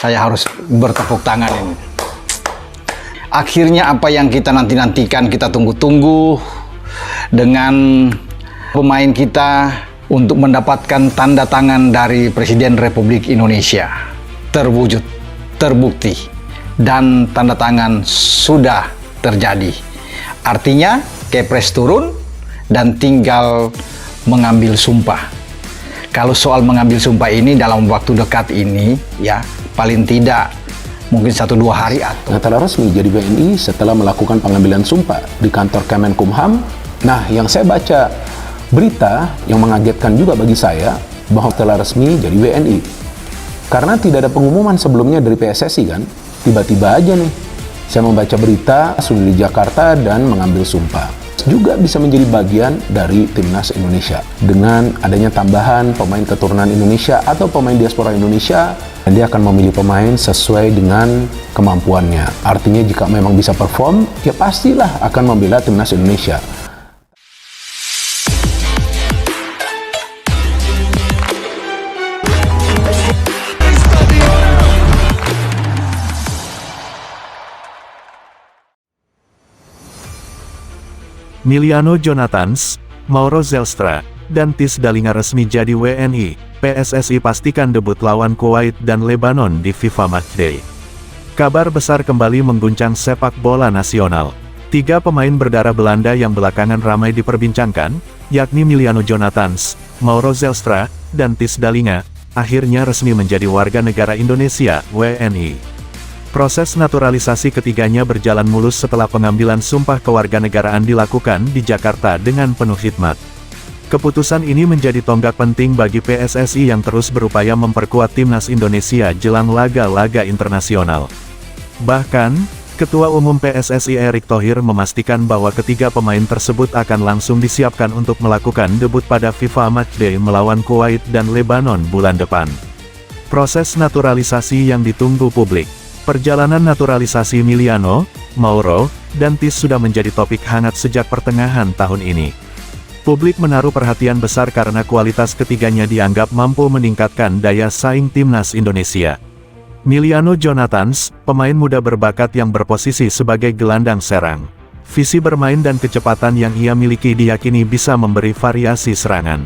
Saya harus bertepuk tangan ini. Akhirnya apa yang kita nanti-nantikan, kita tunggu-tunggu dengan pemain kita untuk mendapatkan tanda tangan dari Presiden Republik Indonesia. Terwujud, terbukti, dan tanda tangan sudah terjadi. Artinya Kepres turun dan tinggal mengambil sumpah. Kalau soal mengambil sumpah ini dalam waktu dekat ini, ya paling tidak mungkin 1-2 hari atau. Nah, telah resmi jadi WNI setelah melakukan pengambilan sumpah di kantor Kemenkumham. Nah, yang saya baca berita yang mengagetkan juga bagi saya bahwa telah resmi jadi WNI. Karena tidak ada pengumuman sebelumnya dari PSSI kan, tiba-tiba aja nih saya membaca berita sudah di Jakarta dan mengambil sumpah. Juga bisa menjadi bagian dari Timnas Indonesia. Dengan adanya tambahan pemain keturunan Indonesia atau pemain diaspora Indonesia, dan dia akan memilih pemain sesuai dengan kemampuannya. Artinya jika memang bisa perform, ya pastilah akan membela Timnas Indonesia. Miliano Jonathans, Mauro Zelstra, dan Tis Dalinga resmi jadi WNI. PSSI pastikan debut lawan Kuwait dan Lebanon di FIFA Matchday. Kabar besar kembali mengguncang sepak bola nasional. 3 pemain berdarah Belanda yang belakangan ramai diperbincangkan, yakni Miliano Jonathans, Mauro Zelstra, dan Tis Dalinga, akhirnya resmi menjadi warga negara Indonesia, WNI. Proses naturalisasi ketiganya berjalan mulus setelah pengambilan sumpah kewarganegaraan dilakukan di Jakarta dengan penuh hikmat. Keputusan ini menjadi tonggak penting bagi PSSI yang terus berupaya memperkuat Timnas Indonesia jelang laga-laga internasional. Bahkan, Ketua Umum PSSI Erick Thohir memastikan bahwa ketiga pemain tersebut akan langsung disiapkan untuk melakukan debut pada FIFA Matchday melawan Kuwait dan Lebanon bulan depan. Proses naturalisasi yang ditunggu publik. Perjalanan naturalisasi Miliano, Mauro, dan Tis sudah menjadi topik hangat sejak pertengahan tahun ini. Publik menaruh perhatian besar karena kualitas ketiganya dianggap mampu meningkatkan daya saing Timnas Indonesia. Miliano Jonathans, pemain muda berbakat yang berposisi sebagai gelandang serang. Visi bermain dan kecepatan yang ia miliki diyakini bisa memberi variasi serangan.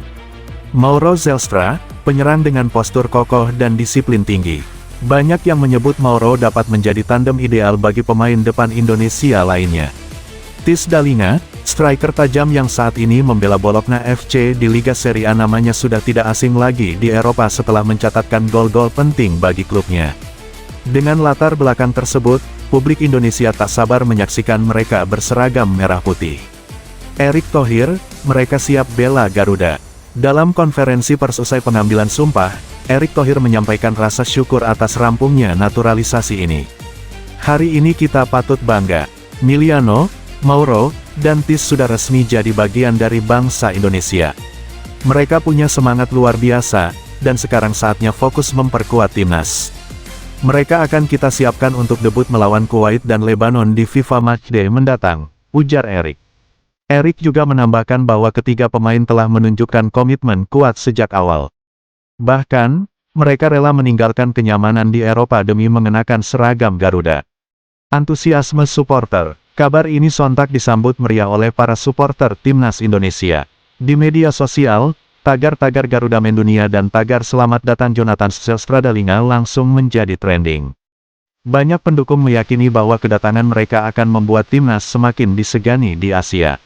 Mauro Zelstra, penyerang dengan postur kokoh dan disiplin tinggi. Banyak yang menyebut Mauro dapat menjadi tandem ideal bagi pemain depan Indonesia lainnya. Tis Dalinga, striker tajam yang saat ini membela Bologna FC di Liga Serie A, namanya sudah tidak asing lagi di Eropa setelah mencatatkan gol-gol penting bagi klubnya. Dengan latar belakang tersebut, publik Indonesia tak sabar menyaksikan mereka berseragam merah putih. Erick Thohir, mereka siap bela Garuda. Dalam konferensi pers usai pengambilan sumpah, Erick Thohir menyampaikan rasa syukur atas rampungnya naturalisasi ini. Hari ini kita patut bangga. Miliano, Mauro, dan Tis sudah resmi jadi bagian dari bangsa Indonesia. Mereka punya semangat luar biasa, dan sekarang saatnya fokus memperkuat timnas. Mereka akan kita siapkan untuk debut melawan Kuwait dan Lebanon di FIFA Matchday mendatang, ujar Erick. Erick juga menambahkan bahwa ketiga pemain telah menunjukkan komitmen kuat sejak awal. Bahkan, mereka rela meninggalkan kenyamanan di Eropa demi mengenakan seragam Garuda. Antusiasme supporter. Kabar ini sontak disambut meriah oleh para supporter Timnas Indonesia. Di media sosial, tagar-tagar Garuda Mendunia dan tagar selamat datang Jonathans Zelstra Dalinga langsung menjadi trending. Banyak pendukung meyakini bahwa kedatangan mereka akan membuat timnas semakin disegani di Asia.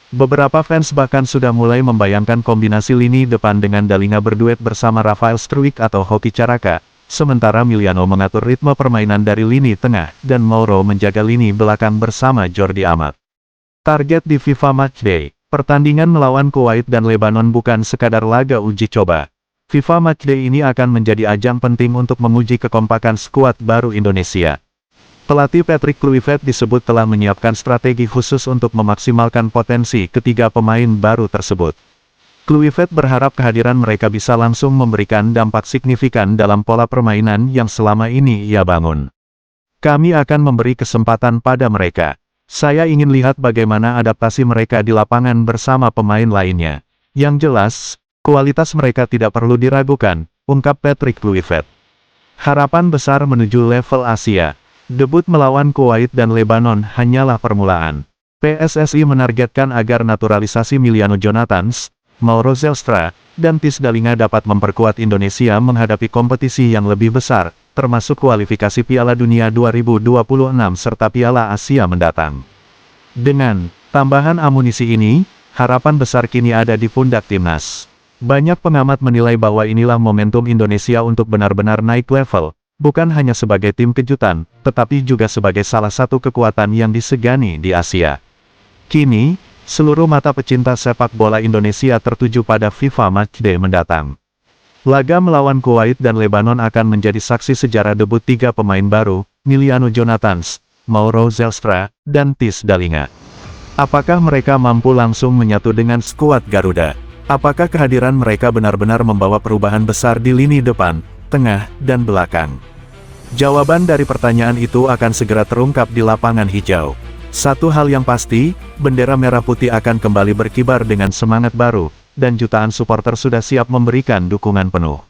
Beberapa fans bahkan sudah mulai membayangkan kombinasi lini depan dengan Dalinga berduet bersama Rafael Struijk atau Hoki Caraka, sementara Miliano mengatur ritme permainan dari lini tengah, dan Mauro menjaga lini belakang bersama Jordi Amat. Target di FIFA Matchday. Pertandingan melawan Kuwait dan Lebanon bukan sekadar laga uji coba. FIFA Matchday ini akan menjadi ajang penting untuk menguji kekompakan skuad baru Indonesia. Pelatih Patrick Kluivert disebut telah menyiapkan strategi khusus untuk memaksimalkan potensi ketiga pemain baru tersebut. Kluivert berharap kehadiran mereka bisa langsung memberikan dampak signifikan dalam pola permainan yang selama ini ia bangun. Kami akan memberi kesempatan pada mereka. Saya ingin lihat bagaimana adaptasi mereka di lapangan bersama pemain lainnya. Yang jelas, kualitas mereka tidak perlu diragukan, ungkap Patrick Kluivert. Harapan besar menuju level Asia. Debut melawan Kuwait dan Lebanon hanyalah permulaan. PSSI menargetkan agar naturalisasi Emiliano Jonathans, Mauro Zelstra, dan Tis Dalinga dapat memperkuat Indonesia menghadapi kompetisi yang lebih besar, termasuk kualifikasi Piala Dunia 2026 serta Piala Asia mendatang. Dengan tambahan amunisi ini, harapan besar kini ada di pundak timnas. Banyak pengamat menilai bahwa inilah momentum Indonesia untuk benar-benar naik level, bukan hanya sebagai tim kejutan, tetapi juga sebagai salah satu kekuatan yang disegani di Asia. Kini, seluruh mata pecinta sepak bola Indonesia tertuju pada FIFA Matchday mendatang. Laga melawan Kuwait dan Lebanon akan menjadi saksi sejarah debut 3 pemain baru, Emiliano Jonathans, Mauro Zelstra, dan Tis Dalinga. Apakah mereka mampu langsung menyatu dengan skuad Garuda? Apakah kehadiran mereka benar-benar membawa perubahan besar di lini depan, tengah, dan belakang? Jawaban dari pertanyaan itu akan segera terungkap di lapangan hijau. Satu hal yang pasti, bendera merah putih akan kembali berkibar dengan semangat baru, dan jutaan supporter sudah siap memberikan dukungan penuh.